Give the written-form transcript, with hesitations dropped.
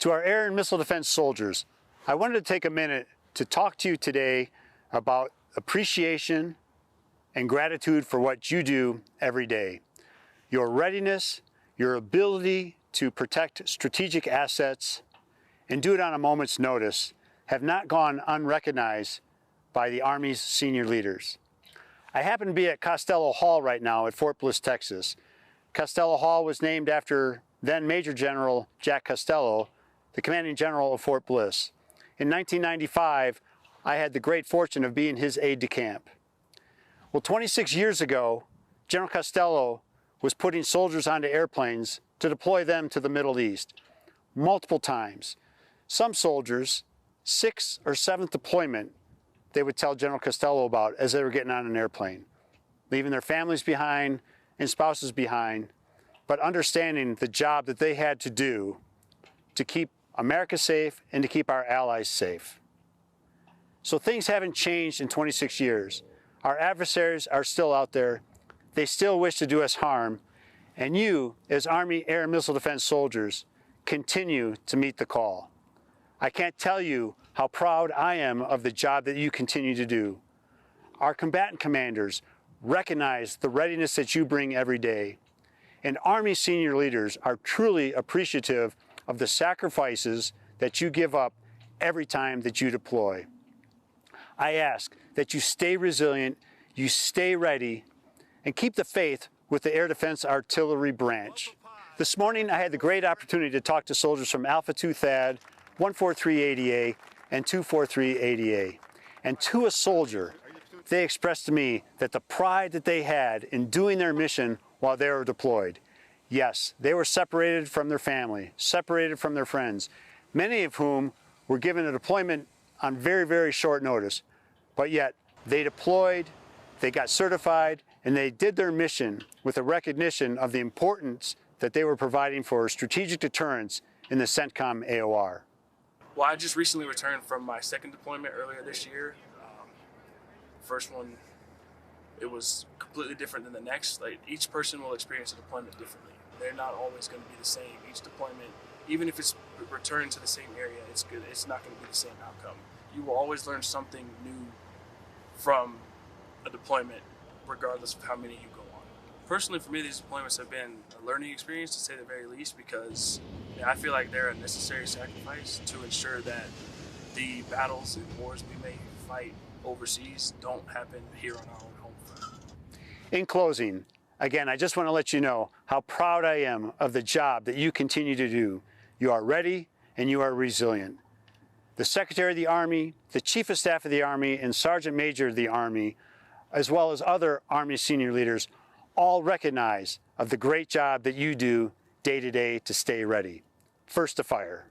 To our air and missile defense soldiers, I wanted to take a minute to talk to you today about appreciation and gratitude for what you do every day. Your readiness, your ability to protect strategic assets, and do it on a moment's notice have not gone unrecognized by the Army's senior leaders. I happen to be at Costello Hall right now at Fort Bliss, Texas. Costello Hall was named after then Major General Jack Costello, the commanding general of Fort Bliss. In 1995, I had the great fortune of being his aide-de-camp. Well, 26 years ago, General Costello was putting soldiers onto airplanes to deploy them to the Middle East multiple times. Some soldiers, 6th or 7th deployment, they would tell General Costello about as they were getting on an airplane, leaving their families behind and spouses behind, but understanding the job that they had to do to keep America safe and to keep our allies safe. So things haven't changed in 26 years. Our adversaries are still out there. They still wish to do us harm. And you, as Army Air and Missile Defense soldiers, continue to meet the call. I can't tell you how proud I am of the job that you continue to do. Our combatant commanders recognize the readiness that you bring every day. And Army senior leaders are truly appreciative of the sacrifices that you give up every time that you deploy. I ask that you stay resilient, you stay ready, and keep the faith with the Air Defense Artillery Branch. This morning I had the great opportunity to talk to soldiers from Alpha 2 THAAD, 143ADA, and 243ADA. And to a soldier, they expressed to me that the pride that they had in doing their mission while they were deployed. Yes, they were separated from their family, separated from their friends, many of whom were given a deployment on very, very short notice. But yet, they deployed, they got certified, and they did their mission with a recognition of the importance that they were providing for strategic deterrence in the CENTCOM AOR. Well, I just recently returned from my second deployment earlier this year. First one, it was completely different than the next. Like, each person will experience a deployment differently. They're not always going to be the same. Each deployment, even if it's returned to the same area, it's not going to be the same outcome. You will always learn something new from a deployment, regardless of how many you go on. Personally, for me, these deployments have been a learning experience, to say the very least, because I feel like they're a necessary sacrifice to ensure that the battles and wars we may fight overseas don't happen here on our own home front. In closing, again, I just want to let you know how proud I am of the job that you continue to do. You are ready and you are resilient. The Secretary of the Army, the Chief of Staff of the Army, and Sergeant Major of the Army, as well as other Army senior leaders, all recognize of the great job that you do day to day to stay ready. First to fire.